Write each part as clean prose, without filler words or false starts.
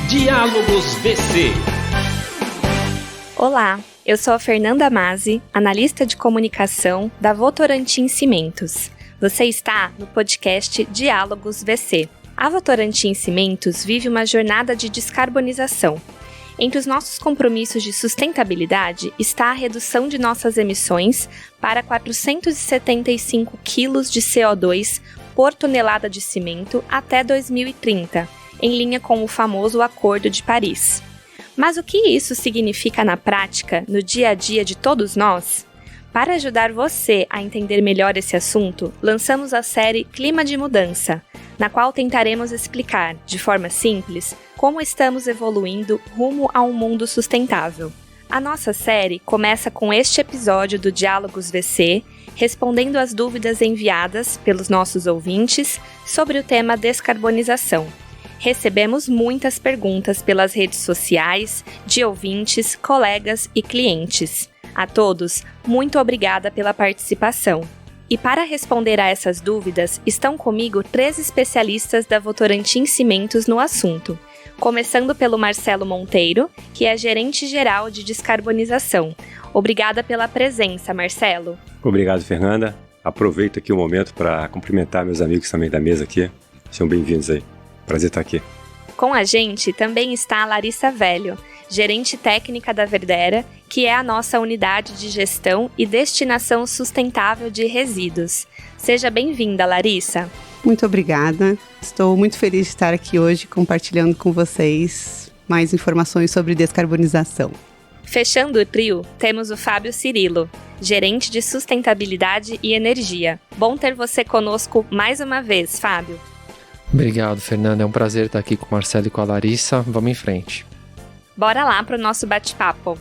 Diálogos VC. Olá, eu sou a Fernanda Mazzi, analista de comunicação da Votorantim Cimentos. Você está no podcast Diálogos VC. A Votorantim Cimentos vive uma jornada de descarbonização. Entre os nossos compromissos de sustentabilidade está a redução de nossas emissões para 475 quilos de CO2 por tonelada de cimento até 2030, em linha com o famoso Acordo de Paris. Mas o que isso significa na prática, no dia a dia de todos nós? Para ajudar você a entender melhor esse assunto, lançamos a série Clima de Mudança, na qual tentaremos explicar, de forma simples, como estamos evoluindo rumo a um mundo sustentável. A nossa série começa com este episódio do Diálogos VC, respondendo às dúvidas enviadas pelos nossos ouvintes sobre o tema descarbonização. Recebemos muitas perguntas pelas redes sociais, de ouvintes, colegas e clientes. A todos, muito obrigada pela participação. E para responder a essas dúvidas, estão comigo 3 especialistas da Votorantim Cimentos no assunto. Começando pelo Marcelo Monteiro, que é gerente-geral de descarbonização. Obrigada pela presença, Marcelo. Obrigado, Fernanda. Aproveito aqui o momento para cumprimentar meus amigos também da mesa aqui. Sejam bem-vindos aí. Prazer estar aqui. Com a gente também está a Larissa Velho, gerente técnica da Verdera, que é a nossa unidade de gestão e destinação sustentável de resíduos. Seja bem-vinda, Larissa. Muito obrigada. Estou muito feliz de estar aqui hoje compartilhando com vocês mais informações sobre descarbonização. Fechando o trio, temos o Fábio Cirilo, gerente de sustentabilidade e energia. Bom ter você conosco mais uma vez, Fábio. Obrigado, Fernanda. É um prazer estar aqui com o Marcelo e com a Larissa. Vamos em frente. Bora lá para o nosso bate-papo.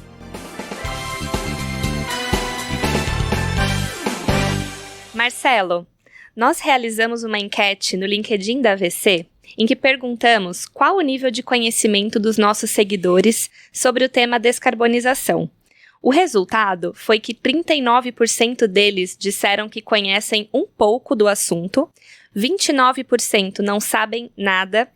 Marcelo, nós realizamos uma enquete no LinkedIn da VC em que perguntamos qual o nível de conhecimento dos nossos seguidores sobre o tema descarbonização. O resultado foi que 39% deles disseram que conhecem um pouco do assunto, 29% não sabem nada,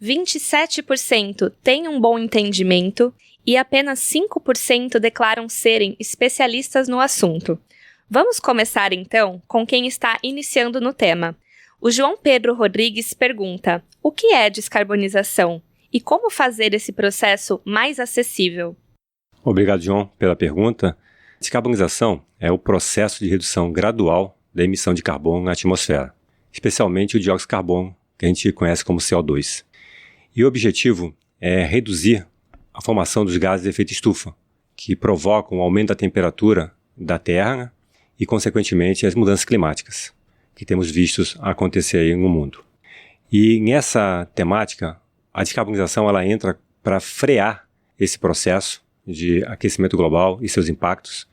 27% têm um bom entendimento e apenas 5% declaram serem especialistas no assunto. Vamos começar então com quem está iniciando no tema. O João Pedro Rodrigues pergunta: o que é descarbonização e como fazer esse processo mais acessível? Obrigado, João, pela pergunta. Descarbonização é o processo de redução gradual da emissão de carbono na atmosfera, especialmente o dióxido de carbono, que a gente conhece como CO2. E o objetivo é reduzir a formação dos gases de efeito estufa, que provocam o aumento da temperatura da Terra, né, e, consequentemente, as mudanças climáticas que temos vistos acontecer aí no mundo. E nessa temática, a descarbonização ela entra para frear esse processo de aquecimento global e seus impactos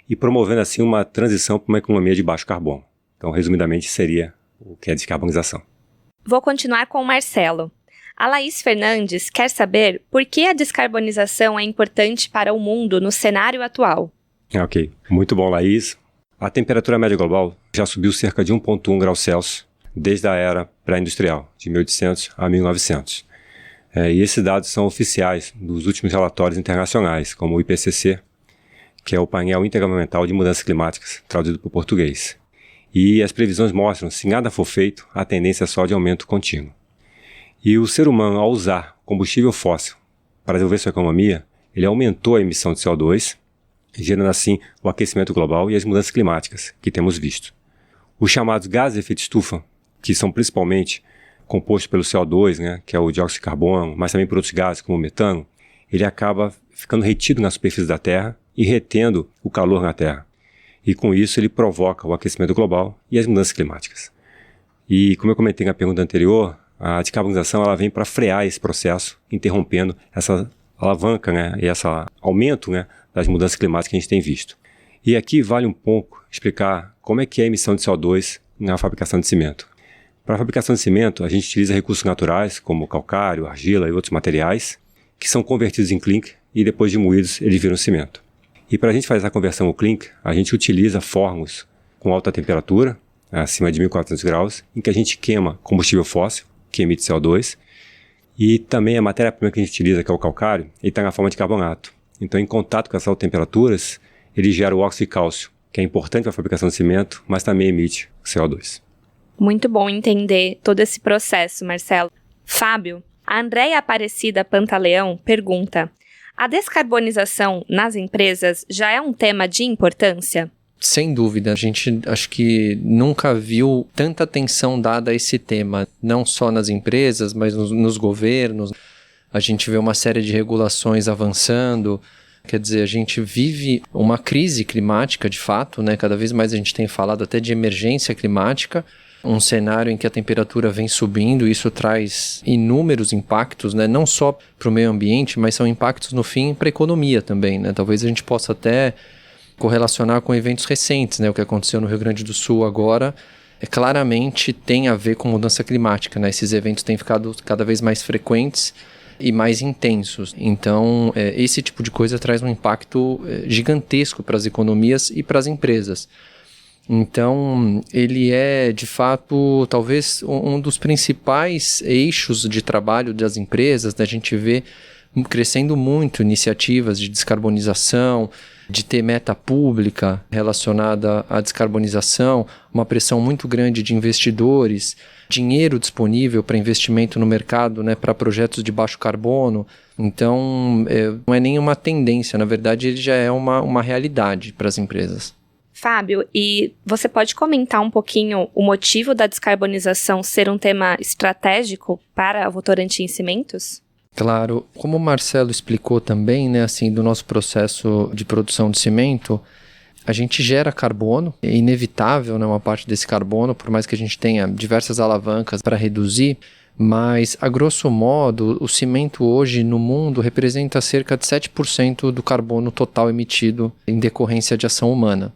e promovendo assim uma transição para uma economia de baixo carbono. Então, resumidamente, seria o que é descarbonização. Vou continuar com o Marcelo. A Laís Fernandes quer saber por que a descarbonização é importante para o mundo no cenário atual. Ok, muito bom, Laís. A temperatura média global já subiu cerca de 1,1 graus Celsius desde a era pré-industrial, de 1800 a 1900. E esses dados são oficiais dos últimos relatórios internacionais, como o IPCC, que é o painel intergovernamental de mudanças climáticas, traduzido para o português. E as previsões mostram, se nada for feito, a tendência é só de aumento contínuo. E o ser humano, ao usar combustível fóssil para desenvolver sua economia, ele aumentou a emissão de CO2, gerando assim o aquecimento global e as mudanças climáticas que temos visto. Os chamados gases de efeito estufa, que são principalmente compostos pelo CO2, né, que é o dióxido de carbono, mas também por outros gases como o metano, ele acaba ficando retido na superfície da Terra e retendo o calor na Terra. E com isso ele provoca o aquecimento global e as mudanças climáticas. E como eu comentei na pergunta anterior, a descarbonização ela vem para frear esse processo, interrompendo essa alavanca, né, e esse aumento, né, das mudanças climáticas que a gente tem visto. E aqui vale um pouco explicar como é que é a emissão de CO2 na fabricação de cimento. Para a fabricação de cimento, a gente utiliza recursos naturais como calcário, argila e outros materiais que são convertidos em clinker e depois de moídos eles viram cimento. E para a gente fazer essa conversão ao clinker, a gente utiliza fornos com alta temperatura, acima de 1400 graus, em que a gente queima combustível fóssil, que emite CO2, E também a matéria-prima que a gente utiliza, que é o calcário, ele está na forma de carbonato. Então, em contato com essas altas temperaturas, ele gera o óxido de cálcio, que é importante para a fabricação de cimento, mas também emite CO2. Muito bom entender todo esse processo, Marcelo. Fábio, a Andréia Aparecida Pantaleão pergunta: a descarbonização nas empresas já é um tema de importância? Sem dúvida, a gente acho que nunca viu tanta atenção dada a esse tema, não só nas empresas, mas nos governos. A gente vê uma série de regulações avançando, quer dizer, a gente vive uma crise climática de fato, né? Cada vez mais a gente tem falado até de emergência climática, um cenário em que a temperatura vem subindo, e isso traz inúmeros impactos, né? Não só para o meio ambiente, mas são impactos no fim para a economia também, né? Talvez a gente possa até correlacionar com eventos recentes, né? O que aconteceu no Rio Grande do Sul agora claramente tem a ver com mudança climática, né? Esses eventos têm ficado cada vez mais frequentes e mais intensos. Então, esse tipo de coisa traz um impacto gigantesco para as economias e para as empresas. Então, ele é, de fato, talvez um dos principais eixos de trabalho das empresas, da gente vê crescendo muito iniciativas de descarbonização, de ter meta pública relacionada à descarbonização, uma pressão muito grande de investidores, dinheiro disponível para investimento no mercado, né, para projetos de baixo carbono. Então, não é nenhuma tendência, na verdade, ele já é uma realidade para as empresas. Fábio, e você pode comentar um pouquinho o motivo da descarbonização ser um tema estratégico para a Votorantim Cimentos? Claro, como o Marcelo explicou também, né, assim, do nosso processo de produção de cimento, a gente gera carbono, é inevitável, né, uma parte desse carbono, por mais que a gente tenha diversas alavancas para reduzir, mas, a grosso modo, o cimento hoje no mundo representa cerca de 7% do carbono total emitido em decorrência de ação humana.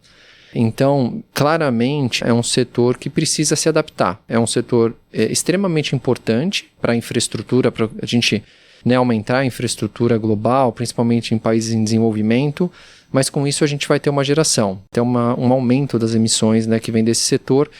Então, claramente, é um setor que precisa se adaptar. É um setor extremamente importante para a infraestrutura, para a gente, né, aumentar a infraestrutura global, principalmente em países em desenvolvimento, mas com isso a gente vai ter uma geração, ter um aumento das emissões, né, que vem desse setor,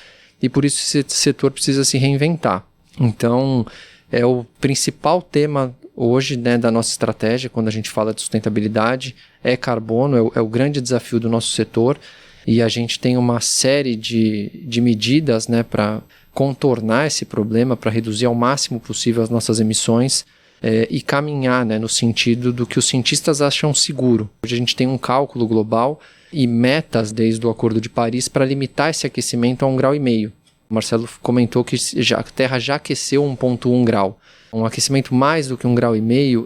e por isso esse setor precisa se reinventar. Então, é o principal tema hoje, né, da nossa estratégia, quando a gente fala de sustentabilidade, é carbono, é o grande desafio do nosso setor, e a gente tem uma série de medidas, né, para contornar esse problema, para reduzir ao máximo possível as nossas emissões e caminhar, né, no sentido do que os cientistas acham seguro. Hoje a gente tem um cálculo global e metas desde o Acordo de Paris para limitar esse aquecimento a 1,5 graus. O Marcelo comentou que a Terra já aqueceu 1,1 grau. Um aquecimento mais do que 1,5 graus,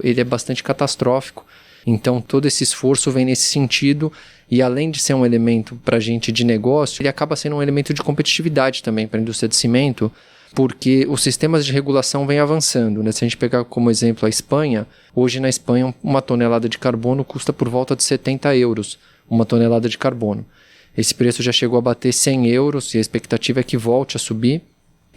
ele é bastante catastrófico. Então, todo esse esforço vem nesse sentido, e além de ser um elemento para a gente de negócio, ele acaba sendo um elemento de competitividade também para a indústria de cimento, porque os sistemas de regulação vêm avançando, né? Se a gente pegar como exemplo a Espanha, hoje na Espanha uma tonelada de carbono custa por volta de 70 euros, uma tonelada de carbono. Esse preço já chegou a bater 100 euros e a expectativa é que volte a subir.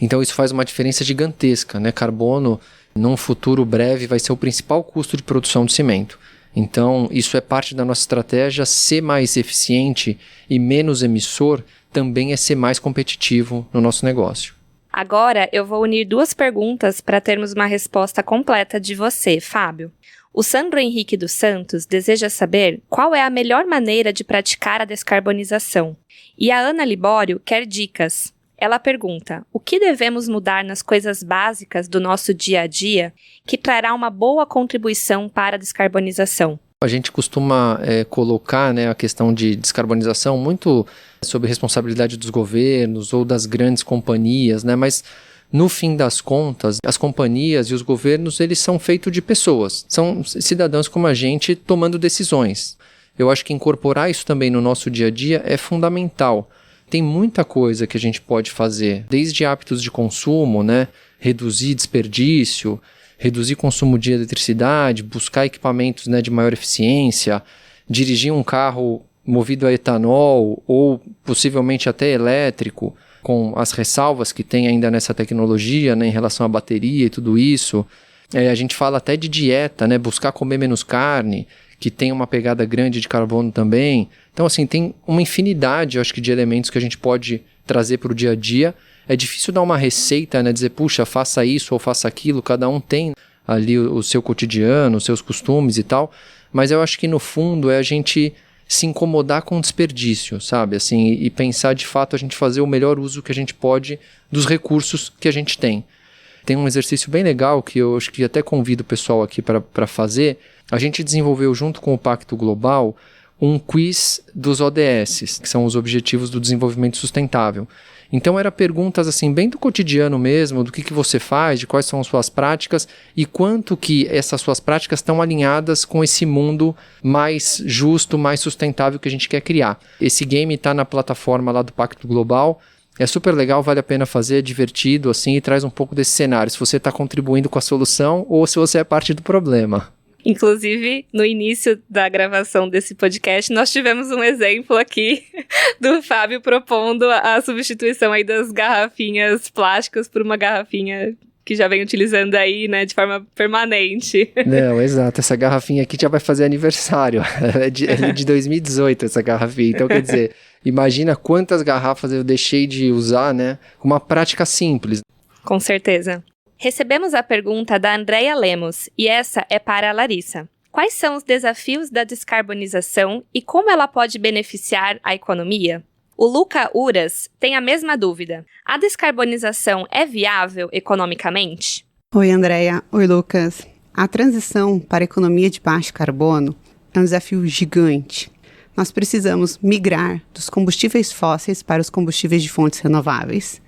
Então isso faz uma diferença gigantesca, né? Carbono, num futuro breve, vai ser o principal custo de produção de cimento. Então, isso é parte da nossa estratégia. Ser mais eficiente e menos emissor também é ser mais competitivo no nosso negócio. Agora, eu vou unir duas perguntas para termos uma resposta completa de você, Fábio. O Sandro Henrique dos Santos deseja saber qual é a melhor maneira de praticar a descarbonização. E a Ana Libório quer dicas. Ela pergunta: o que devemos mudar nas coisas básicas do nosso dia a dia que trará uma boa contribuição para a descarbonização? A gente costuma colocar, né, a questão de descarbonização muito sob responsabilidade dos governos ou das grandes companhias, né? Mas no fim das contas, as companhias e os governos, eles são feitos de pessoas. São cidadãos como a gente tomando decisões. Eu acho que incorporar isso também no nosso dia a dia é fundamental. Tem muita coisa que a gente pode fazer, desde hábitos de consumo, né? Reduzir desperdício, reduzir consumo de eletricidade, buscar equipamentos, né, de maior eficiência, dirigir um carro movido a etanol ou possivelmente até elétrico, com as ressalvas que tem ainda nessa tecnologia, né, em relação à bateria e tudo isso. A gente fala até de dieta, né, buscar comer menos carne, que tem uma pegada grande de carbono também. Então, assim, tem uma infinidade, eu acho que, de elementos que a gente pode trazer para o dia a dia. É difícil dar uma receita, né, dizer, puxa, faça isso ou faça aquilo, cada um tem ali o seu cotidiano, os seus costumes e tal, mas eu acho que no fundo é a gente se incomodar com o desperdício, sabe? Assim, e pensar de fato a gente fazer o melhor uso que a gente pode dos recursos que a gente tem. Tem um exercício bem legal que eu acho que até convido o pessoal aqui para fazer. A gente desenvolveu junto com o Pacto Global um quiz dos ODS, que são os Objetivos do Desenvolvimento Sustentável. Então eram perguntas assim, bem do cotidiano mesmo, do que você faz, de quais são as suas práticas e quanto que essas suas práticas estão alinhadas com esse mundo mais justo, mais sustentável que a gente quer criar. Esse game está na plataforma lá do Pacto Global, é super legal, vale a pena fazer, é divertido assim e traz um pouco desse cenário, se você está contribuindo com a solução ou se você é parte do problema. Inclusive, no início da gravação desse podcast, nós tivemos um exemplo aqui do Fábio propondo a substituição aí das garrafinhas plásticas por uma garrafinha que já vem utilizando aí, né, de forma permanente. Não, exato. Essa garrafinha aqui já vai fazer aniversário. É de 2018, essa garrafinha. Então, quer dizer, imagina quantas garrafas eu deixei de usar, né, com uma prática simples. Com certeza. Recebemos a pergunta da Andréia Lemos, e essa é para a Larissa. Quais são os desafios da descarbonização e como ela pode beneficiar a economia? O Luca Uras tem a mesma dúvida. A descarbonização é viável economicamente? Oi, Andréia. Oi, Lucas. A transição para a economia de baixo carbono é um desafio gigante. Nós precisamos migrar dos combustíveis fósseis para os combustíveis de fontes renováveis.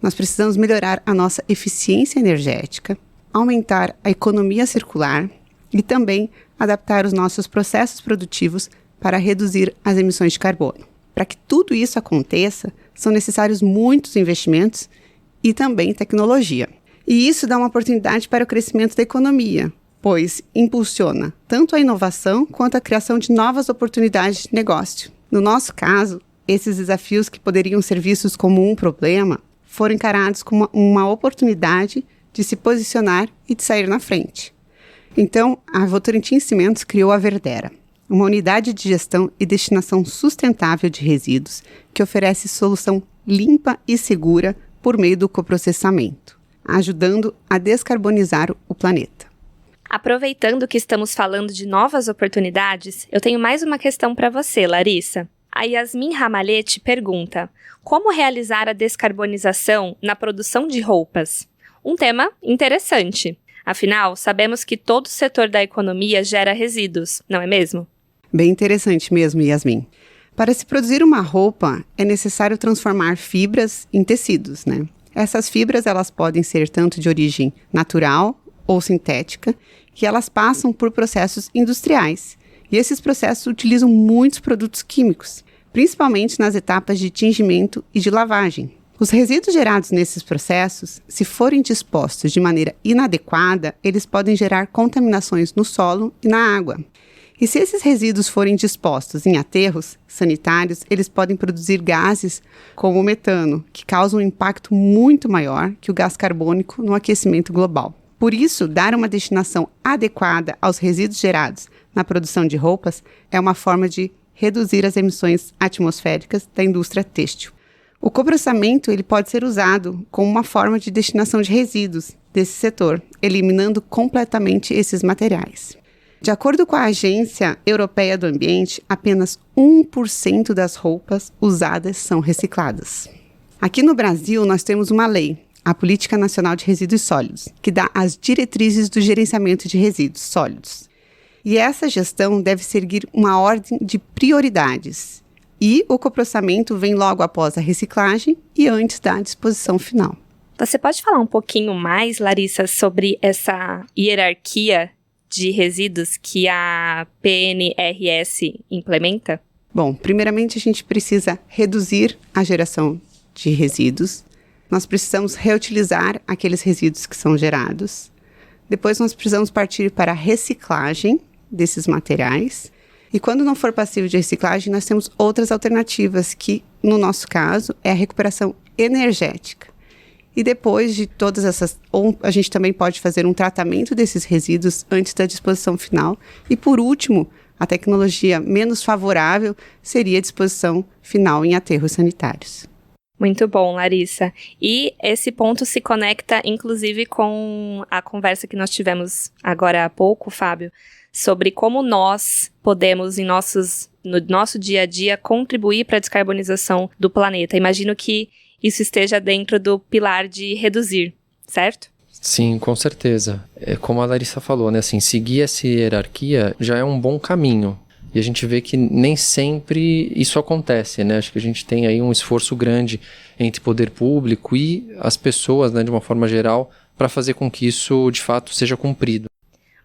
Nós precisamos melhorar a nossa eficiência energética, aumentar a economia circular e também adaptar os nossos processos produtivos para reduzir as emissões de carbono. Para que tudo isso aconteça, são necessários muitos investimentos e também tecnologia. E isso dá uma oportunidade para o crescimento da economia, pois impulsiona tanto a inovação quanto a criação de novas oportunidades de negócio. No nosso caso, esses desafios que poderiam ser vistos como um problema foram encarados como uma oportunidade de se posicionar e de sair na frente. Então, a Votorantim Cimentos criou a Verdera, uma unidade de gestão e destinação sustentável de resíduos que oferece solução limpa e segura por meio do coprocessamento, ajudando a descarbonizar o planeta. Aproveitando que estamos falando de novas oportunidades, eu tenho mais uma questão para você, Larissa. A Yasmin Ramalhete pergunta: como realizar a descarbonização na produção de roupas? Um tema interessante. Afinal, sabemos que todo setor da economia gera resíduos, não é mesmo? Bem interessante mesmo, Yasmin. Para se produzir uma roupa, é necessário transformar fibras em tecidos, né? Essas fibras, elas podem ser tanto de origem natural ou sintética, e elas passam por processos industriais. E esses processos utilizam muitos produtos químicos, principalmente nas etapas de tingimento e de lavagem. Os resíduos gerados nesses processos, se forem dispostos de maneira inadequada, eles podem gerar contaminações no solo e na água. E se esses resíduos forem dispostos em aterros sanitários, eles podem produzir gases como o metano, que causam um impacto muito maior que o gás carbônico no aquecimento global. Por isso, dar uma destinação adequada aos resíduos gerados na produção de roupas é uma forma de reduzir as emissões atmosféricas da indústria têxtil. O coprocessamento ele pode ser usado como uma forma de destinação de resíduos desse setor, eliminando completamente esses materiais. De acordo com a Agência Europeia do Ambiente, apenas 1% das roupas usadas são recicladas. Aqui no Brasil, nós temos uma lei, a Política Nacional de Resíduos Sólidos, que dá as diretrizes do gerenciamento de resíduos sólidos. E essa gestão deve seguir uma ordem de prioridades. E o coprocessamento vem logo após a reciclagem e antes da disposição final. Você pode falar um pouquinho mais, Larissa, sobre essa hierarquia de resíduos que a PNRS implementa? Bom, primeiramente a gente precisa reduzir a geração de resíduos. Nós precisamos reutilizar aqueles resíduos que são gerados. Depois nós precisamos partir para a reciclagem desses materiais. E quando não for passível de reciclagem, nós temos outras alternativas que, no nosso caso, é a recuperação energética. E depois de todas essas, ou a gente também pode fazer um tratamento desses resíduos antes da disposição final. E por último, a tecnologia menos favorável seria a disposição final em aterros sanitários. Muito bom, Larissa. E esse ponto se conecta, inclusive, com a conversa que nós tivemos agora há pouco, Fábio, sobre como nós podemos, no nosso dia a dia, contribuir para a descarbonização do planeta. Imagino que isso esteja dentro do pilar de reduzir, certo? Sim, com certeza. Como a Larissa falou, né, assim, seguir essa hierarquia já é um bom caminho. E a gente vê que nem sempre isso acontece, né? Acho que a gente tem aí um esforço grande entre poder público e as pessoas, né, de uma forma geral, para fazer com que isso, de fato, seja cumprido.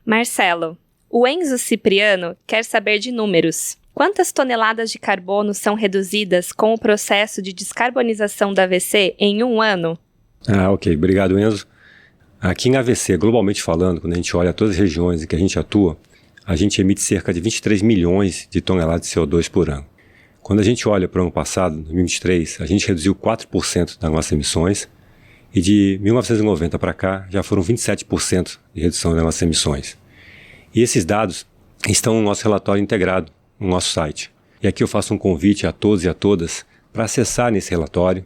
Marcelo, o Enzo Cipriano quer saber de números. Quantas toneladas de carbono são reduzidas com o processo de descarbonização da AVC em um ano? Ok. Obrigado, Enzo. Aqui em AVC, globalmente falando, quando a gente olha todas as regiões em que a gente atua, a gente emite cerca de 23 milhões de toneladas de CO2 por ano. Quando a gente olha para o ano passado, 2023, a gente reduziu 4% das nossas emissões e de 1990 para cá já foram 27% de redução das nossas emissões. E esses dados estão no nosso relatório integrado no nosso site. E aqui eu faço um convite a todos e a todas para acessarem esse relatório,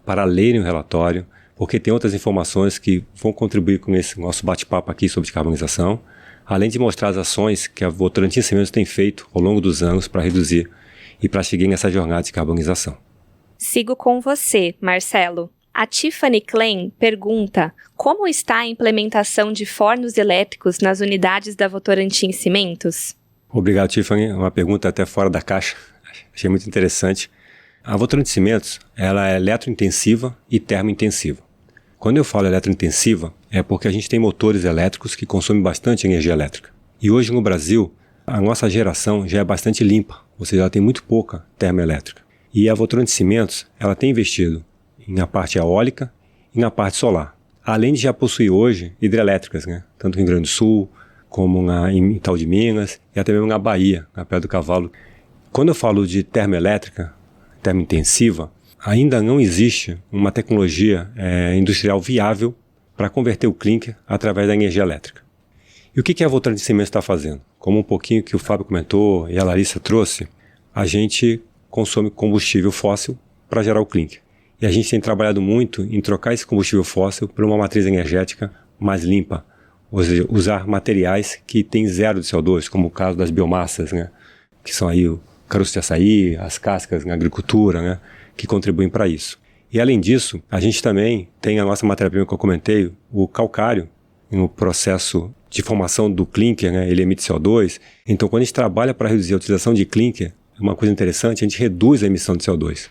para lerem o relatório, porque tem outras informações que vão contribuir com esse nosso bate-papo aqui sobre descarbonização, além de mostrar as ações que a Votorantim Cimentos tem feito ao longo dos anos para reduzir e para seguir nessa jornada de descarbonização. Sigo com você, Marcelo. A Tiffany Klein pergunta como está a implementação de fornos elétricos nas unidades da Votorantim Cimentos? Obrigado, Tiffany. Uma pergunta até fora da caixa. Achei muito interessante. A Votorantim Cimentos, ela é eletrointensiva e termointensiva. Quando eu falo eletrointensiva, é porque a gente tem motores elétricos que consomem bastante energia elétrica. E hoje no Brasil, a nossa geração já é bastante limpa, ou seja, ela tem muito pouca termoelétrica. E a Votorantim Cimentos, ela tem investido na parte eólica e na parte solar. Além de já possuir hoje hidrelétricas, né? Tanto no Rio Grande do Sul, como em Itaú de Minas e até mesmo na Bahia, na Pedra do Cavalo. Quando eu falo de termoelétrica, termointensiva, ainda não existe uma tecnologia industrial viável para converter o clinker através da energia elétrica. E o que a Votorantim Cimentos está fazendo? Como um pouquinho que o Fábio comentou e a Larissa trouxe, a gente consome combustível fóssil para gerar o clinker. E a gente tem trabalhado muito em trocar esse combustível fóssil por uma matriz energética mais limpa, ou seja, usar materiais que têm zero de CO2, como o caso das biomassas, né? Que são aí o caroço de açaí, as cascas na agricultura, né? Que contribuem para isso. E além disso, a gente também tem a nossa matéria-prima que eu comentei, o calcário, no processo de formação do clinker, né? Ele emite CO2. Então, quando a gente trabalha para reduzir a utilização de clinker, uma coisa interessante, a gente reduz a emissão de CO2.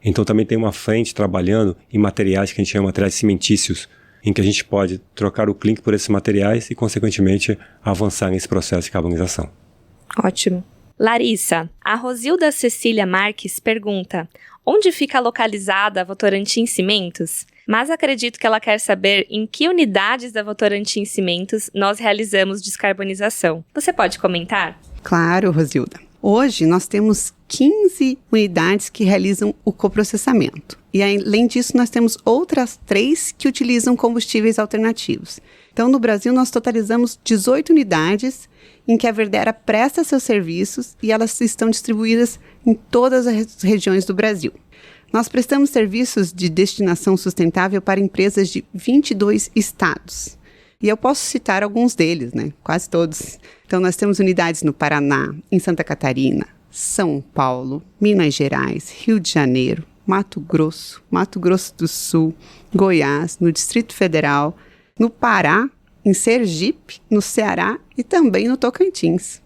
Então, também tem uma frente trabalhando em materiais que a gente chama de materiais cimentícios, em que a gente pode trocar o clinker por esses materiais e, consequentemente, avançar nesse processo de carbonização. Ótimo. Larissa, a Rosilda Cecília Marques pergunta: onde fica localizada a Votorantim Cimentos? Mas acredito que ela quer saber em que unidades da Votorantim Cimentos nós realizamos descarbonização. Você pode comentar? Claro, Rosilda. Hoje nós temos 15 unidades que realizam o coprocessamento. E além disso, nós temos outras 3 que utilizam combustíveis alternativos. Então, no Brasil, nós totalizamos 18 unidades em que a Verdera presta seus serviços e elas estão distribuídas em todas as regiões do Brasil. Nós prestamos serviços de destinação sustentável para empresas de 22 estados. E eu posso citar alguns deles, né? Quase todos. Então, nós temos unidades no Paraná, em Santa Catarina, São Paulo, Minas Gerais, Rio de Janeiro, Mato Grosso do Sul, Goiás, no Distrito Federal, no Pará, em Sergipe, no Ceará e também no Tocantins.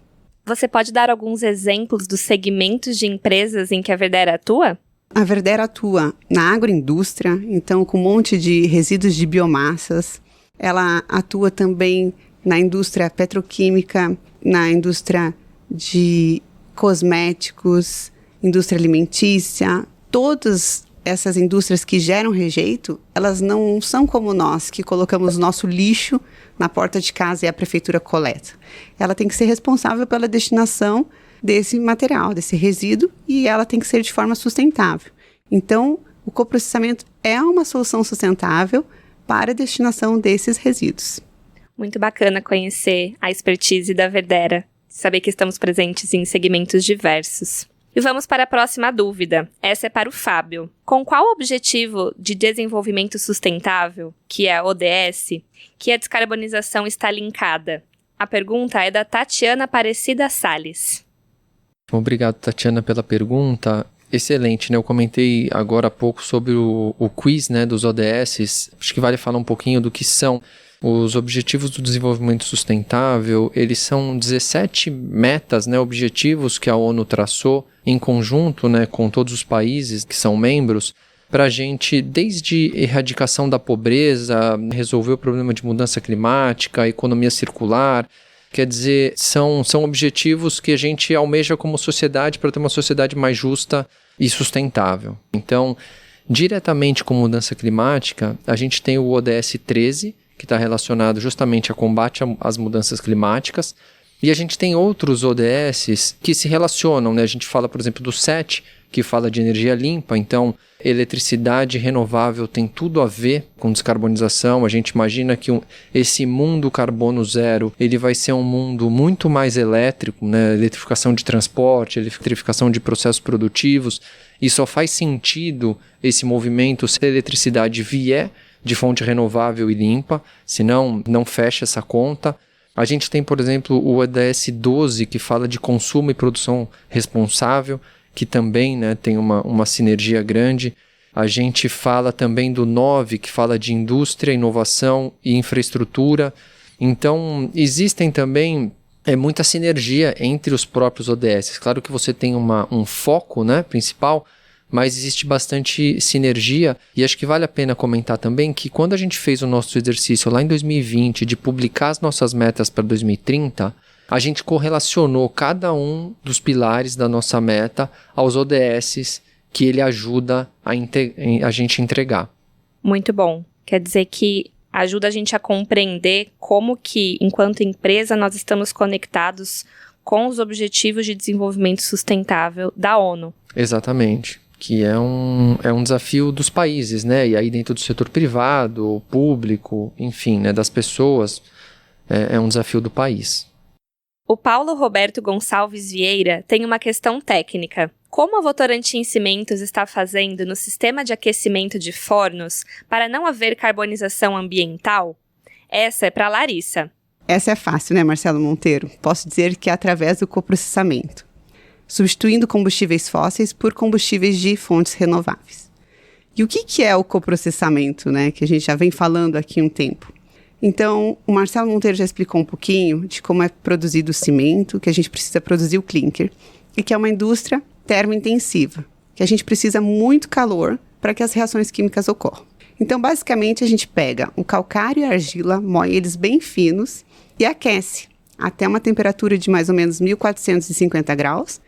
Você pode dar alguns exemplos dos segmentos de empresas em que a Verdera atua? A Verdera atua na agroindústria, então com um monte de resíduos de biomassas. Ela atua também na indústria petroquímica, na indústria de cosméticos, indústria alimentícia. Todas essas indústrias que geram rejeito, elas não são como nós, que colocamos nosso lixo na porta de casa e a prefeitura coleta. Ela tem que ser responsável pela destinação desse material, desse resíduo, e ela tem que ser de forma sustentável. Então, o coprocessamento é uma solução sustentável para a destinação desses resíduos. Muito bacana conhecer a expertise da Verdera, saber que estamos presentes em segmentos diversos. E vamos para a próxima dúvida. Essa é para o Fábio. Com qual objetivo de desenvolvimento sustentável, que é a ODS, que a descarbonização está linkada? A pergunta é da Tatiana Aparecida Salles. Obrigado, Tatiana, pela pergunta. Excelente, né? Eu comentei agora há pouco sobre o quiz, né, dos ODS. Acho que vale falar um pouquinho do que são os Objetivos do Desenvolvimento Sustentável. Eles são 17 metas, né, objetivos que a ONU traçou em conjunto, né, com todos os países que são membros, para a gente, desde erradicação da pobreza, resolver o problema de mudança climática, economia circular. Quer dizer, são objetivos que a gente almeja como sociedade para ter uma sociedade mais justa e sustentável. Então, diretamente com mudança climática, a gente tem o ODS 13, que está relacionado justamente a combate às mudanças climáticas, e a gente tem outros ODSs que se relacionam, né? A gente fala, por exemplo, do 7, que fala de energia limpa, então eletricidade renovável tem tudo a ver com descarbonização. A gente imagina que esse mundo carbono zero, ele vai ser um mundo muito mais elétrico, né? Eletrificação de transporte, eletrificação de processos produtivos, e só faz sentido esse movimento se a eletricidade vier de fonte renovável e limpa, senão não fecha essa conta. A gente tem, por exemplo, o ODS 12, que fala de consumo e produção responsável, que também, né, tem uma sinergia grande. A gente fala também do 9, que fala de indústria, inovação e infraestrutura. Então, existem também muita sinergia entre os próprios ODS. Claro que você tem um foco, né, principal, mas existe bastante sinergia, e acho que vale a pena comentar também que quando a gente fez o nosso exercício lá em 2020 de publicar as nossas metas para 2030, a gente correlacionou cada um dos pilares da nossa meta aos ODS que ele ajuda a gente entregar. Muito bom. Quer dizer que ajuda a gente a compreender como que, enquanto empresa, nós estamos conectados com os Objetivos de Desenvolvimento Sustentável da ONU. Exatamente. Que é um desafio dos países, né? E aí dentro do setor privado, público, enfim, né? Das pessoas, é um desafio do país. O Paulo Roberto Gonçalves Vieira tem uma questão técnica. Como a Votorantim Cimentos está fazendo no sistema de aquecimento de fornos para não haver carbonização ambiental? Essa é para Larissa. Essa é fácil, né, Marcelo Monteiro? Posso dizer que é através do coprocessamento, substituindo combustíveis fósseis por combustíveis de fontes renováveis. E o que é o coprocessamento, né, que a gente já vem falando aqui há um tempo? Então, o Marcelo Monteiro já explicou um pouquinho de como é produzido o cimento, que a gente precisa produzir o clinker, e que é uma indústria termointensiva, que a gente precisa muito calor para que as reações químicas ocorram. Então, basicamente, a gente pega o calcário e a argila, moe eles bem finos e aquece até uma temperatura de mais ou menos 1450 graus,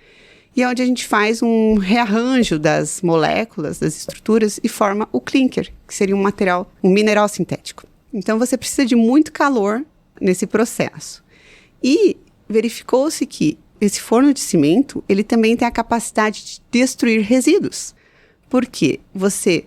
e é onde a gente faz um rearranjo das moléculas, das estruturas, e forma o clinker, que seria um mineral sintético. Então, você precisa de muito calor nesse processo. E verificou-se que esse forno de cimento, ele também tem a capacidade de destruir resíduos. Porque você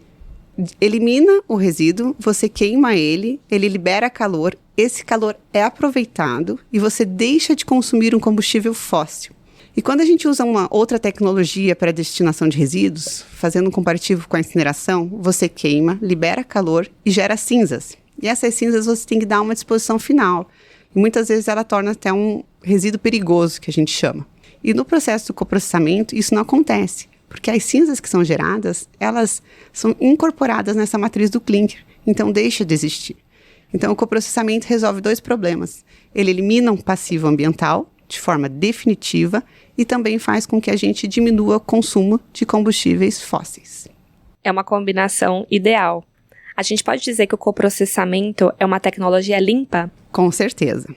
elimina o resíduo, você queima ele libera calor, esse calor é aproveitado e você deixa de consumir um combustível fóssil. E quando a gente usa uma outra tecnologia para a destinação de resíduos, fazendo um comparativo com a incineração, você queima, libera calor e gera cinzas. E essas cinzas você tem que dar uma disposição final. E muitas vezes ela torna até um resíduo perigoso, que a gente chama. E no processo do coprocessamento, isso não acontece. Porque as cinzas que são geradas, elas são incorporadas nessa matriz do clinker. Então, deixa de existir. Então, o coprocessamento resolve dois problemas. Ele elimina um passivo ambiental, de forma definitiva, e também faz com que a gente diminua o consumo de combustíveis fósseis. É uma combinação ideal. A gente pode dizer que o coprocessamento é uma tecnologia limpa? Com certeza.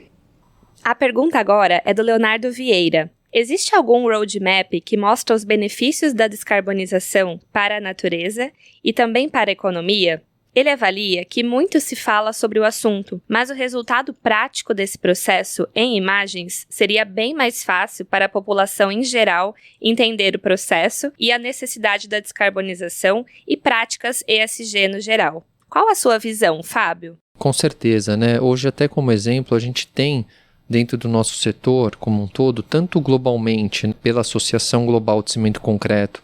A pergunta agora é do Leonardo Vieira. Existe algum roadmap que mostra os benefícios da descarbonização para a natureza e também para a economia? Ele avalia que muito se fala sobre o assunto, mas o resultado prático desse processo em imagens seria bem mais fácil para a população em geral entender o processo e a necessidade da descarbonização e práticas ESG no geral. Qual a sua visão, Fábio? Com certeza, né? Hoje, até como exemplo, a gente tem dentro do nosso setor como um todo, tanto globalmente, pela Associação Global de Cimento Concreto,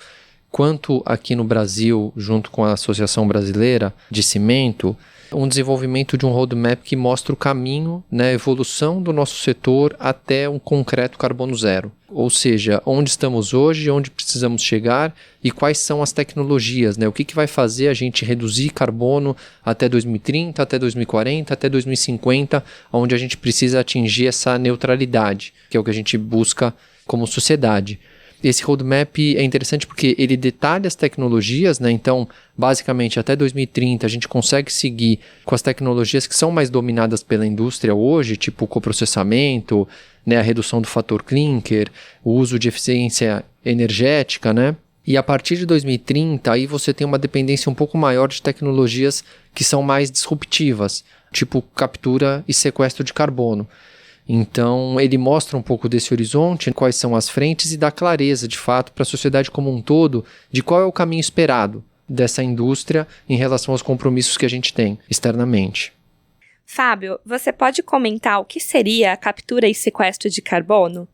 quanto aqui no Brasil, junto com a Associação Brasileira de Cimento, um desenvolvimento de um roadmap que mostra o caminho, né, a evolução do nosso setor até um concreto carbono zero. Ou seja, onde estamos hoje, onde precisamos chegar e quais são as tecnologias, né? O que vai fazer a gente reduzir carbono até 2030, até 2040, até 2050, onde a gente precisa atingir essa neutralidade, que é o que a gente busca como sociedade. Esse roadmap é interessante porque ele detalha as tecnologias, né? Então, basicamente, até 2030 a gente consegue seguir com as tecnologias que são mais dominadas pela indústria hoje, tipo o coprocessamento, né? A redução do fator clinker, o uso de eficiência energética, né? E a partir de 2030, aí você tem uma dependência um pouco maior de tecnologias que são mais disruptivas, tipo captura e sequestro de carbono. Então, ele mostra um pouco desse horizonte, quais são as frentes e dá clareza, de fato, para a sociedade como um todo, de qual é o caminho esperado dessa indústria em relação aos compromissos que a gente tem externamente. Fábio, você pode comentar o que seria a captura e sequestro de carbono?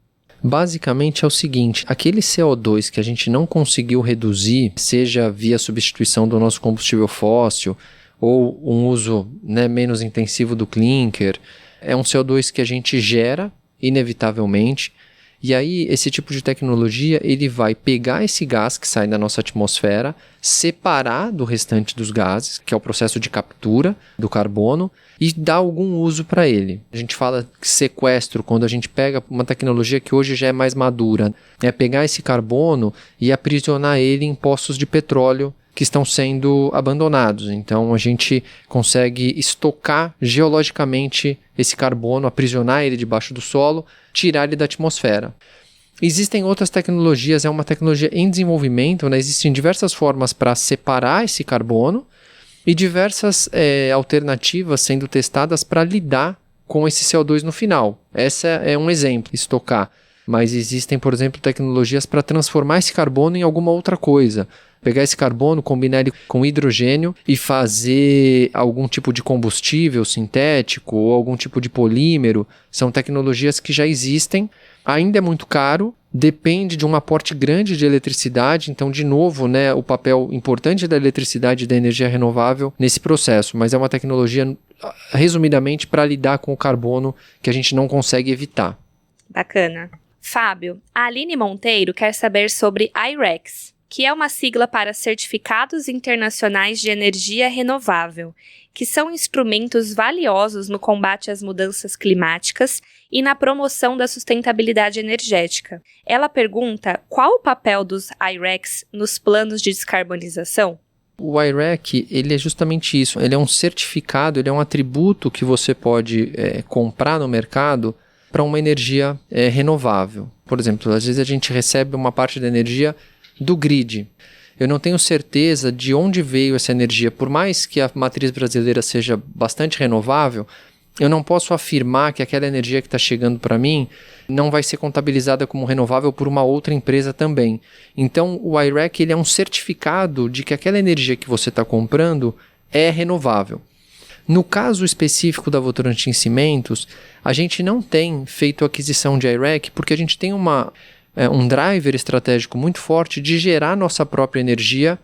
Basicamente é o seguinte, aquele CO2 que a gente não conseguiu reduzir, seja via substituição do nosso combustível fóssil ou um uso, né, menos intensivo do clinker, é um CO2 que a gente gera, inevitavelmente, e aí esse tipo de tecnologia ele vai pegar esse gás que sai da nossa atmosfera, separar do restante dos gases, que é o processo de captura do carbono, e dar algum uso para ele. A gente fala sequestro quando a gente pega uma tecnologia que hoje já é mais madura, é pegar esse carbono e aprisionar ele em poços de petróleo que estão sendo abandonados. Então a gente consegue estocar geologicamente esse carbono, aprisionar ele debaixo do solo, tirar ele da atmosfera. Existem outras tecnologias, é uma tecnologia em desenvolvimento, né? Existem diversas formas para separar esse carbono e diversas alternativas sendo testadas para lidar com esse CO2 no final. Essa é um exemplo, estocar. Mas existem, por exemplo, tecnologias para transformar esse carbono em alguma outra coisa. Pegar esse carbono, combinar ele com hidrogênio e fazer algum tipo de combustível sintético ou algum tipo de polímero. São tecnologias que já existem. Ainda é muito caro, depende de um aporte grande de eletricidade. Então, de novo, né, o papel importante da eletricidade e da energia renovável nesse processo. Mas é uma tecnologia, resumidamente, para lidar com o carbono que a gente não consegue evitar. Bacana. Fábio, a Aline Monteiro quer saber sobre I-RECs, que é uma sigla para Certificados Internacionais de Energia Renovável, que são instrumentos valiosos no combate às mudanças climáticas e na promoção da sustentabilidade energética. Ela pergunta qual o papel dos I-RECs nos planos de descarbonização? O I-REC, ele é justamente isso, ele é um certificado, ele é um atributo que você pode comprar no mercado para uma energia renovável. Por exemplo, às vezes a gente recebe uma parte da energia do grid. Eu não tenho certeza de onde veio essa energia. Por mais que a matriz brasileira seja bastante renovável, eu não posso afirmar que aquela energia que está chegando para mim não vai ser contabilizada como renovável por uma outra empresa também. Então, o I-REC ele é um certificado de que aquela energia que você está comprando é renovável. No caso específico da Votorantim Cimentos, a gente não tem feito aquisição de I-REC porque a gente tem um driver estratégico muito forte de gerar nossa própria energia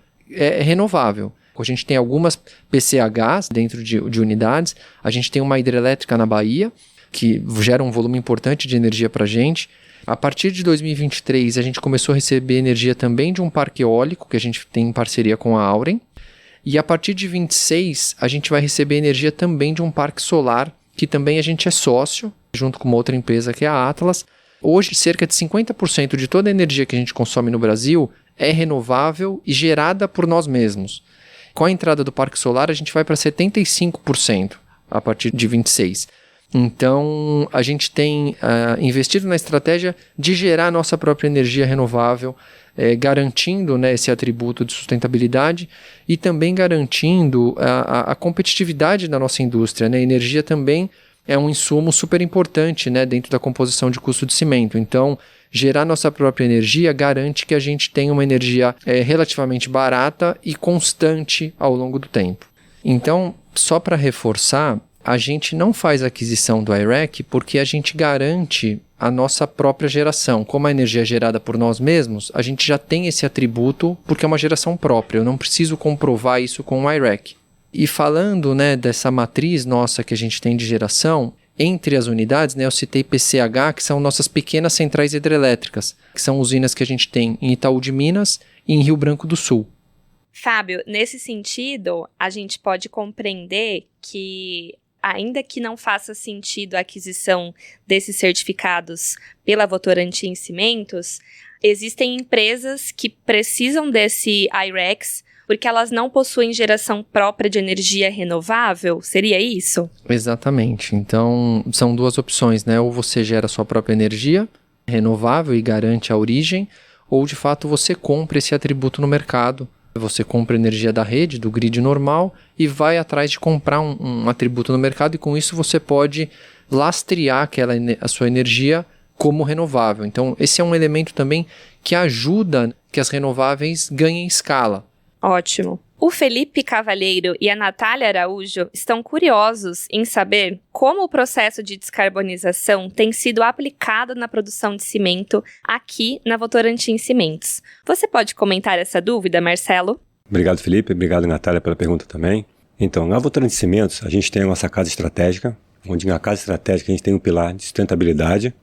renovável. A gente tem algumas PCHs dentro de unidades, a gente tem uma hidrelétrica na Bahia, que gera um volume importante de energia para a gente. A partir de 2023, a gente começou a receber energia também de um parque eólico, que a gente tem em parceria com a Auren. E a partir de 26, a gente vai receber energia também de um parque solar, que também a gente é sócio, junto com uma outra empresa que é a Atlas. Hoje, cerca de 50% de toda a energia que a gente consome no Brasil é renovável e gerada por nós mesmos. Com a entrada do parque solar, a gente vai para 75% a partir de 26. Então, a gente tem investido na estratégia de gerar a nossa própria energia renovável, garantindo, né, esse atributo de sustentabilidade e também garantindo a competitividade da nossa indústria, né? A energia também é um insumo super importante, né, dentro da composição de custo de cimento. Então, gerar nossa própria energia garante que a gente tenha uma energia relativamente barata e constante ao longo do tempo. Então, só para reforçar, A gente não faz aquisição do I-REC porque a gente garante a nossa própria geração. Como a energia é gerada por nós mesmos, a gente já tem esse atributo porque é uma geração própria. Eu não preciso comprovar isso com o I-REC. E falando, né, dessa matriz nossa que a gente tem de geração, entre as unidades, né, eu citei PCH, que são nossas pequenas centrais hidrelétricas, que são usinas que a gente tem em Itaú de Minas e em Rio Branco do Sul. Fábio, nesse sentido, a gente pode compreender que, ainda que não faça sentido a aquisição desses certificados pela Votorantim Cimentos, existem empresas que precisam desse I-RECs porque elas não possuem geração própria de energia renovável? Seria isso? Exatamente. Então, são duas opções, né? Ou você gera sua própria energia renovável e garante a origem, ou de fato você compra esse atributo no mercado. Você compra energia da rede, do grid normal, e vai atrás de comprar um atributo no mercado, e com isso você pode lastrear a sua energia como renovável. Então, esse é um elemento também que ajuda que as renováveis ganhem escala. Ótimo. O Felipe Cavalheiro e a Natália Araújo estão curiosos em saber como o processo de descarbonização tem sido aplicado na produção de cimento aqui na Votorantim Cimentos. Você pode comentar essa dúvida, Marcelo? Obrigado, Felipe. Obrigado, Natália, pela pergunta também. Então, na Votorantim Cimentos, a gente tem a nossa casa estratégica, onde na casa estratégica a gente tem um pilar de sustentabilidade.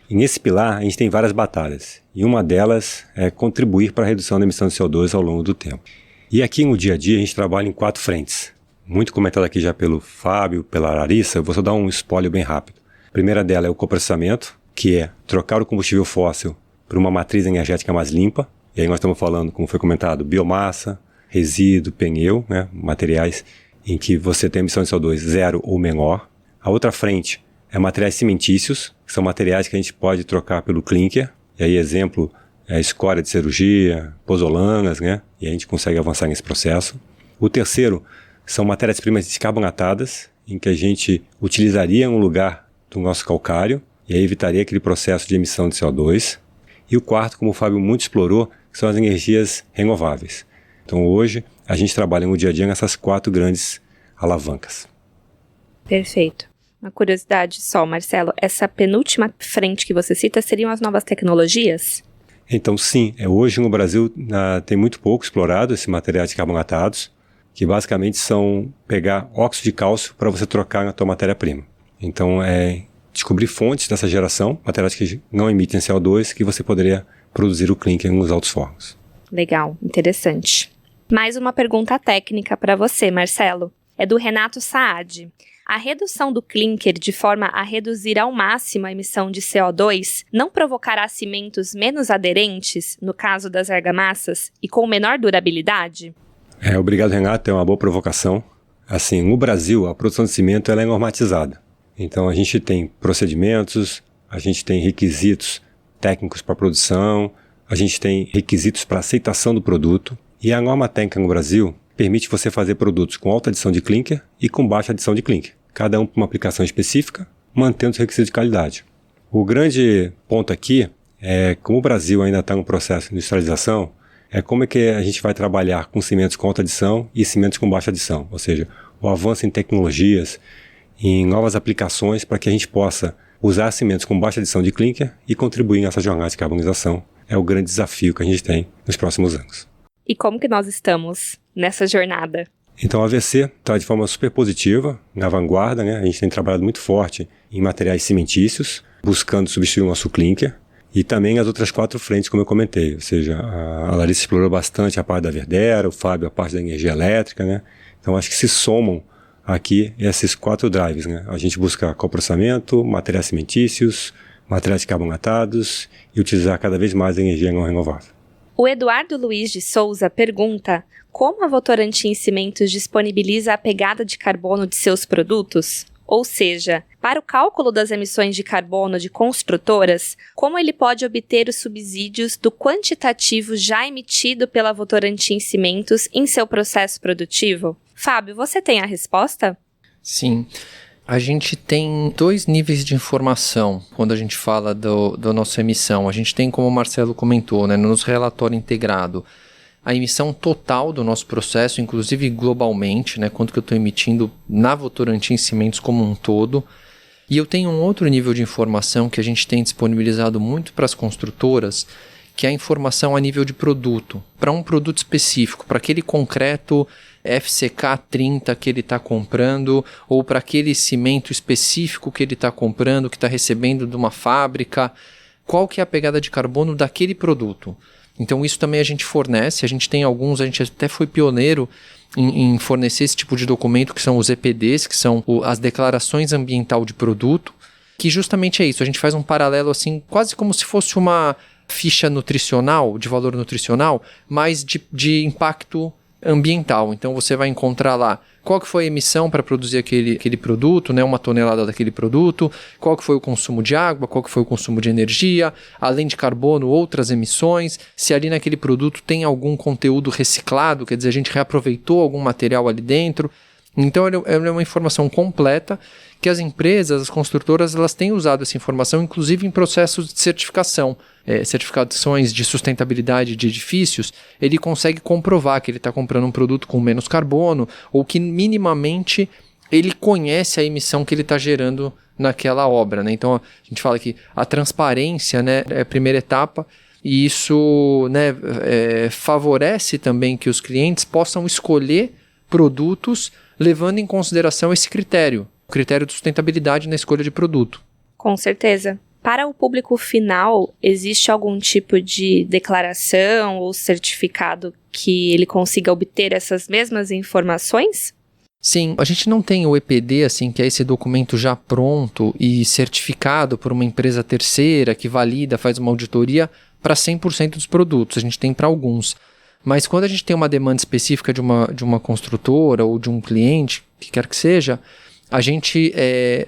E nesse pilar, a gente tem várias batalhas. E uma delas é contribuir para a redução da emissão de CO2 ao longo do tempo. E aqui no dia a dia a gente trabalha em 4 frentes. Muito comentado aqui já pelo Fábio, pela Larissa, eu vou só dar um spoiler bem rápido. A primeira dela é o coprocessamento, que é trocar o combustível fóssil por uma matriz energética mais limpa. E aí nós estamos falando, como foi comentado, biomassa, resíduo, pneu, né, materiais em que você tem emissão de CO2 zero ou menor. A outra frente é materiais cimentícios, que são materiais que a gente pode trocar pelo clinker. E aí, exemplo, escória de cirurgia, pozolangas, né? E a gente consegue avançar nesse processo. O terceiro são matérias-primas descarbonatadas, em que a gente utilizaria no lugar do nosso calcário, e aí evitaria aquele processo de emissão de CO2. E o quarto, como o Fábio muito explorou, são as energias renováveis. Então hoje a gente trabalha no dia a dia nessas 4 grandes alavancas. Perfeito. Uma curiosidade só, Marcelo, essa penúltima frente que você cita seriam as novas tecnologias? Então sim, hoje no Brasil tem muito pouco explorado esses materiais carbonatados, que basicamente são pegar óxido de cálcio para você trocar na tua matéria-prima. Então descobrir fontes dessa geração, materiais que não emitem CO2, que você poderia produzir o clinker nos altos fornos. Legal, interessante. Mais uma pergunta técnica para você, Marcelo. É do Renato Saad. A redução do clinker de forma a reduzir ao máximo a emissão de CO2 não provocará cimentos menos aderentes, no caso das argamassas, e com menor durabilidade? Obrigado, Renato. É uma boa provocação. Assim, no Brasil, a produção de cimento ela é normatizada. Então, a gente tem procedimentos, a gente tem requisitos técnicos para produção, a gente tem requisitos para aceitação do produto. E a norma técnica no Brasil permite você fazer produtos com alta adição de clinker e com baixa adição de clinker, cada um para uma aplicação específica, mantendo os requisitos de qualidade. O grande ponto aqui é, como o Brasil ainda está no processo de industrialização, como é que a gente vai trabalhar com cimentos com alta adição e cimentos com baixa adição, ou seja, o avanço em tecnologias, em novas aplicações para que a gente possa usar cimentos com baixa adição de clinker e contribuir nessa jornada de carbonização. É o grande desafio que a gente tem nos próximos anos. E como que nós estamos nessa jornada? Então a AVC está de forma super positiva, na vanguarda, né? A gente tem trabalhado muito forte em materiais cimentícios, buscando substituir o nosso clinker, e também as outras 4 frentes, como eu comentei, ou seja, a Larissa explorou bastante a parte da Verdera, o Fábio a parte da energia elétrica, né? Então acho que se somam aqui esses 4 drives, né? A gente busca coprocessamento, materiais cimentícios, materiais carbonatados e utilizar cada vez mais a energia não renovável. O Eduardo Luiz de Souza pergunta como a Votorantim Cimentos disponibiliza a pegada de carbono de seus produtos? Ou seja, para o cálculo das emissões de carbono de construtoras, como ele pode obter os subsídios do quantitativo já emitido pela Votorantim Cimentos em seu processo produtivo? Fábio, você tem a resposta? Sim. A gente tem 2 níveis de informação quando a gente fala da nossa emissão. A gente tem, como o Marcelo comentou, né, no nosso relatório integrado, a emissão total do nosso processo, inclusive globalmente, né? Quanto que eu estou emitindo na Votorantim Cimentos como um todo. E eu tenho um outro nível de informação que a gente tem disponibilizado muito para as construtoras, que é a informação a nível de produto, para um produto específico, para aquele concreto FCK 30 que ele está comprando, ou para aquele cimento específico que ele está comprando, que está recebendo de uma fábrica, qual que é a pegada de carbono daquele produto. Então isso também a gente fornece, a gente tem alguns, a gente até foi pioneiro em fornecer esse tipo de documento, que são os EPDs, que são as declarações ambiental de produto, que justamente é isso, a gente faz um paralelo assim, quase como se fosse uma ficha nutricional, de valor nutricional, mas de impacto ambiental. Então você vai encontrar lá qual que foi a emissão para produzir aquele produto, né, 1 tonelada daquele produto, qual que foi o consumo de água, qual que foi o consumo de energia, além de carbono, outras emissões, se ali naquele produto tem algum conteúdo reciclado, quer dizer, a gente reaproveitou algum material ali dentro. Então é uma informação completa que as empresas, as construtoras, elas têm usado essa informação, inclusive em processos de certificação, certificações de sustentabilidade de edifícios. Ele consegue comprovar que ele está comprando um produto com menos carbono ou que minimamente ele conhece a emissão que ele está gerando naquela obra, né? Então a gente fala que a transparência, né, é a primeira etapa, e isso, né, favorece também que os clientes possam escolher produtos levando em consideração esse critério, o critério de sustentabilidade na escolha de produto. Com certeza. Para o público final, existe algum tipo de declaração ou certificado que ele consiga obter essas mesmas informações? Sim, a gente não tem o EPD, assim, que é esse documento já pronto e certificado por uma empresa terceira que valida, faz uma auditoria para 100% dos produtos. A gente tem para alguns. Mas quando a gente tem uma demanda específica de uma construtora ou de um cliente, que quer que seja, a gente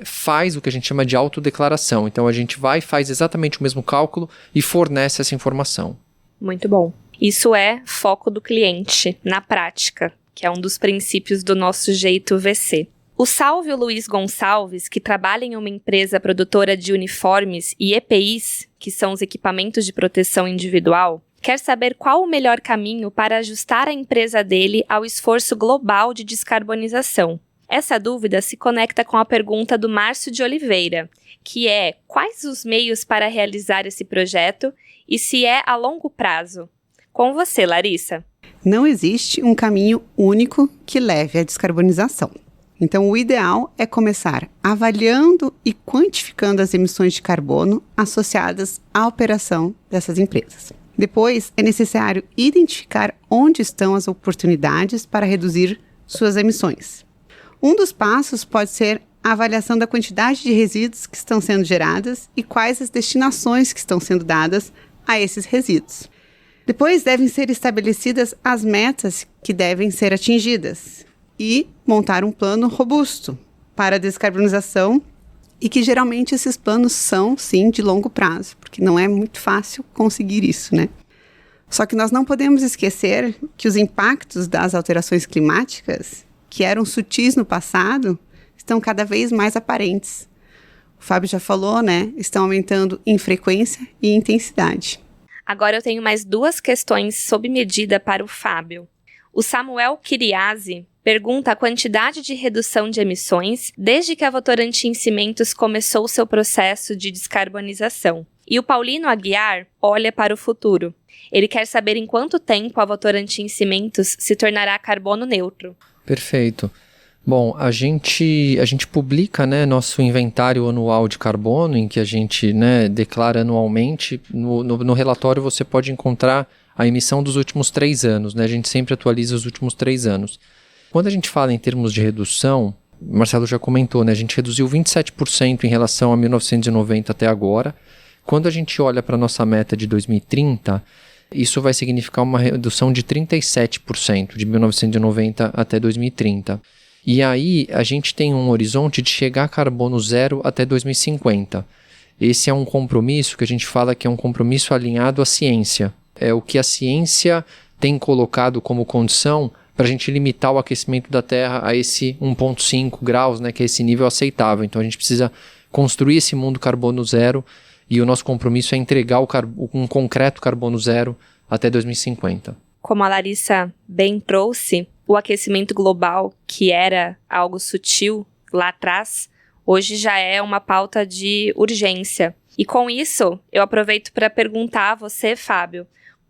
faz o que a gente chama de autodeclaração. Então a gente vai, faz exatamente o mesmo cálculo e fornece essa informação. Muito bom. Isso é foco do cliente, na prática, que é um dos princípios do nosso jeito VC. O Sálvio Luiz Gonçalves, que trabalha em uma empresa produtora de uniformes e EPIs, que são os equipamentos de proteção individual, quer saber qual o melhor caminho para ajustar a empresa dele ao esforço global de descarbonização. Essa dúvida se conecta com a pergunta do Márcio de Oliveira, que é: quais os meios para realizar esse projeto e se é a longo prazo? Com você, Larissa. Não existe um caminho único que leve à descarbonização. Então, o ideal é começar avaliando e quantificando as emissões de carbono associadas à operação dessas empresas. Depois, é necessário identificar onde estão as oportunidades para reduzir suas emissões. Um dos passos pode ser a avaliação da quantidade de resíduos que estão sendo geradas e quais as destinações que estão sendo dadas a esses resíduos. Depois, devem ser estabelecidas as metas que devem ser atingidas e montar um plano robusto para a descarbonização, e que geralmente esses planos são, sim, de longo prazo, porque não é muito fácil conseguir isso, né? Só que nós não podemos esquecer que os impactos das alterações climáticas, que eram sutis no passado, estão cada vez mais aparentes. O Fábio já falou, né? Estão aumentando em frequência e intensidade. Agora eu tenho mais 2 questões sob medida para o Fábio. O Samuel Kiriazi pergunta a quantidade de redução de emissões desde que a Votorantim Cimentos começou seu processo de descarbonização. E o Paulino Aguiar olha para o futuro. Ele quer saber em quanto tempo a Votorantim Cimentos se tornará carbono neutro. Perfeito. Bom, a gente publica, né, nosso inventário anual de carbono, em que a gente, né, declara anualmente. No relatório você pode encontrar a emissão dos últimos 3 anos, né? A gente sempre atualiza os últimos 3 anos. Quando a gente fala em termos de redução, o Marcelo já comentou, né? A gente reduziu 27% em relação a 1990 até agora. Quando a gente olha para a nossa meta de 2030, isso vai significar uma redução de 37% de 1990 até 2030. E aí a gente tem um horizonte de chegar a carbono zero até 2050. Esse é um compromisso que a gente fala que é um compromisso alinhado à ciência. É o que a ciência tem colocado como condição para a gente limitar o aquecimento da Terra a esse 1,5 graus, né, que é esse nível aceitável. Então a gente precisa construir esse mundo carbono zero e o nosso compromisso é entregar um concreto carbono zero até 2050. como a Larissa bem trouxe, o aquecimento global, que era algo sutil lá atrás, hoje já é uma pauta de urgência. E com isso, eu aproveito para perguntar a você, Fábio,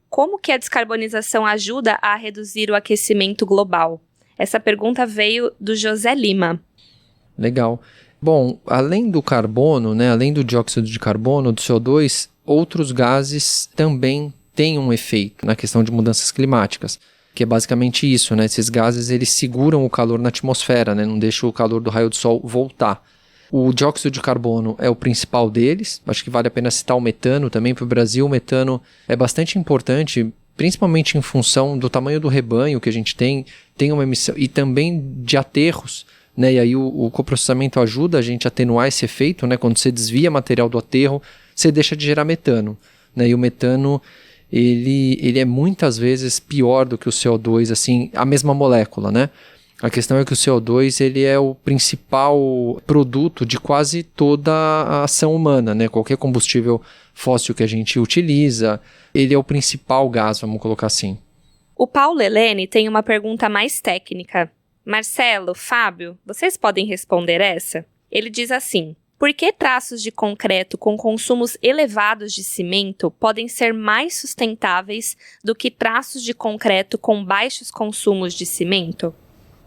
como que a descarbonização ajuda a reduzir o aquecimento global? Essa pergunta veio do José Lima. Legal. Bom, além do carbono, né, além do dióxido de carbono, do CO2, outros gases também têm um efeito na questão de mudanças climáticas, que é basicamente isso, né? Esses gases, eles seguram o calor na atmosfera, né? Não deixam o calor do raio do sol voltar. O dióxido de carbono é o principal deles. Acho que vale a pena citar o metano também. Para o Brasil, o metano é bastante importante, principalmente em função do tamanho do rebanho que a gente tem uma emissão, e também de aterros, né? E aí o coprocessamento ajuda a gente a atenuar esse efeito, né? Quando você desvia material do aterro, você deixa de gerar metano, né? E o metano, ele é muitas vezes pior do que o CO2, assim, a mesma molécula, né? A questão é que o CO2 ele é o principal produto de quase toda a ação humana, né? Qualquer combustível fóssil que a gente utiliza, ele é o principal gás, vamos colocar assim. O Paulo Helene tem uma pergunta mais técnica. Marcelo, Fábio, vocês podem responder essa? Ele diz assim: por que traços de concreto com consumos elevados de cimento podem ser mais sustentáveis do que traços de concreto com baixos consumos de cimento?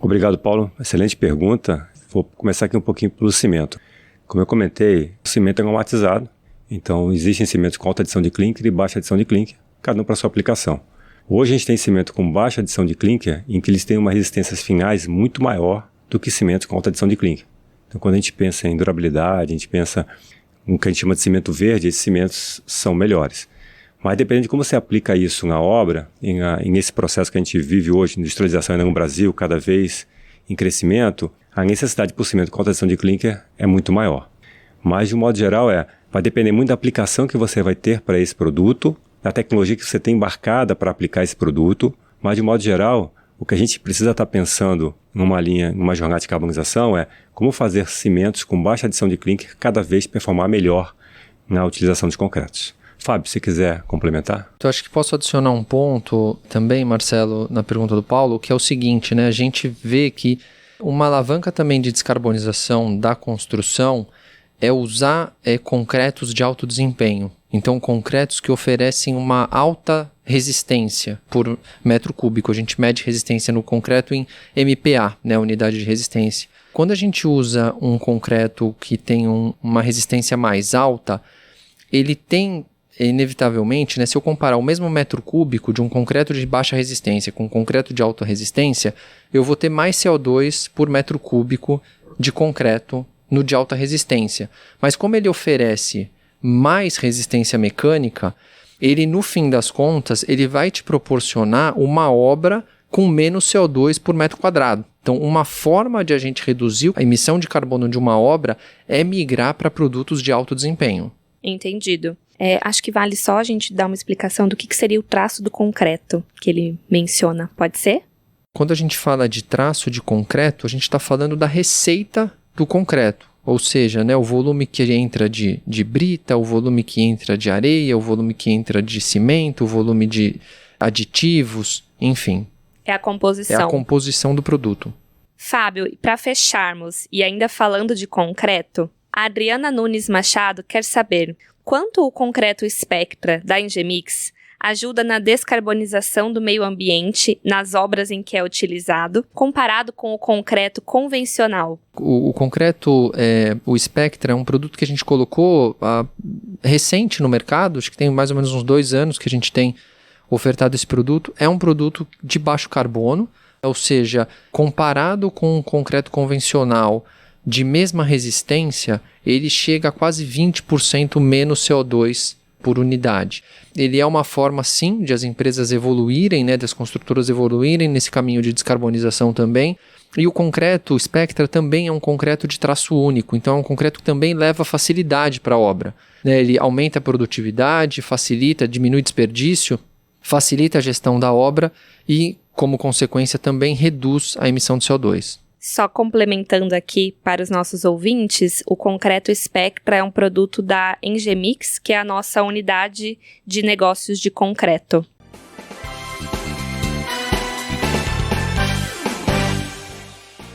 Obrigado, Paulo. Excelente pergunta. Vou começar aqui um pouquinho pelo cimento. Como eu comentei, o cimento é aromatizado, então existem cimentos com alta adição de clinker e baixa adição de clinker, cada um para sua aplicação. Hoje a gente tem cimento com baixa adição de clinker, em que eles têm uma resistência finais muito maior do que cimentos com alta adição de clinker. Então, quando a gente pensa em durabilidade, a gente pensa no que a gente chama de cimento verde, esses cimentos são melhores. Mas dependendo de como você aplica isso na obra, nesse processo que a gente vive hoje, industrialização ainda no Brasil, cada vez em crescimento, a necessidade por cimento com alta adição de clinker é muito maior. Mas, de um modo geral, vai depender muito da aplicação que você vai ter para esse produto, da tecnologia que você tem embarcada para aplicar esse produto, mas, de modo geral, o que a gente precisa estar pensando numa jornada de carbonização é como fazer cimentos com baixa adição de clinker cada vez performar melhor na utilização dos concretos. Fábio, se quiser complementar. Então, acho que posso adicionar um ponto também, Marcelo, na pergunta do Paulo, que é o seguinte, né? A gente vê que uma alavanca também de descarbonização da construção é usar concretos de alto desempenho. Então, concretos que oferecem uma alta resistência por metro cúbico. A gente mede resistência no concreto em MPa, né, unidade de resistência. Quando a gente usa um concreto que tem uma resistência mais alta, ele tem, inevitavelmente, né, se eu comparar o mesmo metro cúbico de um concreto de baixa resistência com um concreto de alta resistência, eu vou ter mais CO2 por metro cúbico de concreto no de alta resistência. Mas como ele oferece mais resistência mecânica, ele, no fim das contas, ele vai te proporcionar uma obra com menos CO2 por metro quadrado. Então, uma forma de a gente reduzir a emissão de carbono de uma obra é migrar para produtos de alto desempenho. Entendido. Acho que vale só a gente dar uma explicação do que seria o traço do concreto que ele menciona. Pode ser? Quando a gente fala de traço de concreto, a gente está falando da receita do concreto. Ou seja, né, o volume que entra de brita, o volume que entra de areia, o volume que entra de cimento, o volume de aditivos, enfim. É a composição. É a composição do produto. Fábio, para fecharmos, e ainda falando de concreto, a Adriana Nunes Machado quer saber quanto o concreto Spectra da Engemix ajuda na descarbonização do meio ambiente nas obras em que é utilizado, comparado com o concreto convencional. O concreto, o Spectra, é um produto que a gente colocou recente no mercado, acho que tem mais ou menos uns 2 anos que a gente tem ofertado esse produto. É um produto de baixo carbono, ou seja, comparado com o concreto convencional de mesma resistência, ele chega a quase 20% menos CO2 por unidade. Ele é uma forma, sim, de as empresas evoluírem, né, das construtoras evoluírem nesse caminho de descarbonização também. E o concreto, o Spectra, também é um concreto de traço único, então é um concreto que também leva facilidade para a obra. Né? Ele aumenta a produtividade, facilita, diminui desperdício, facilita a gestão da obra e, como consequência, também reduz a emissão de CO2. Só complementando aqui para os nossos ouvintes, o concreto Spectra é um produto da Engemix, que é a nossa unidade de negócios de concreto.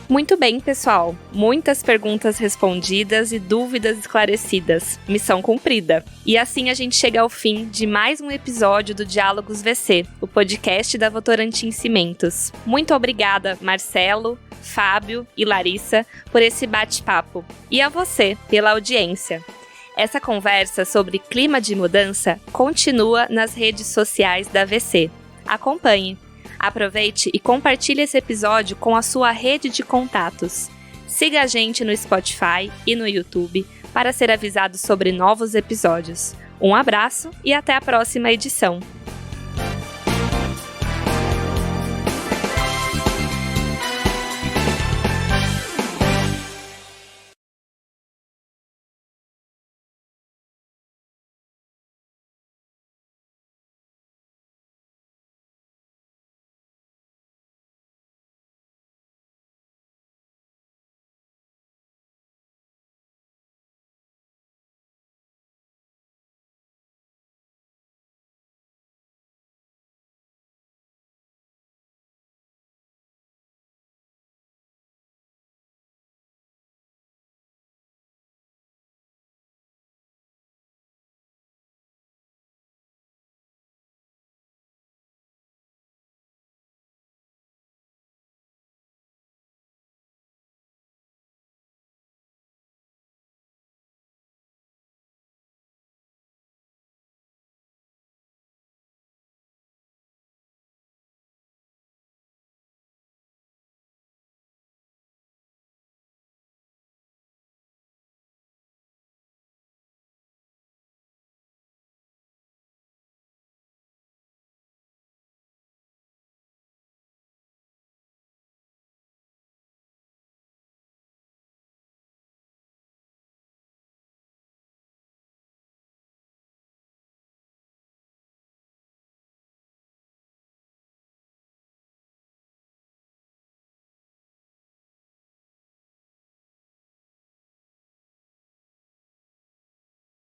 Muito bem, pessoal. Muitas perguntas respondidas e dúvidas esclarecidas. Missão cumprida. E assim a gente chega ao fim de mais um episódio do Diálogos VC, o podcast da Votorantim Cimentos. Muito obrigada, Marcelo, Fábio e Larissa, por esse bate-papo. E a você, pela audiência. Essa conversa sobre clima de mudança continua nas redes sociais da VC. Acompanhe. Aproveite e compartilhe esse episódio com a sua rede de contatos. Siga a gente no Spotify e no YouTube para ser avisado sobre novos episódios. Um abraço e até a próxima edição.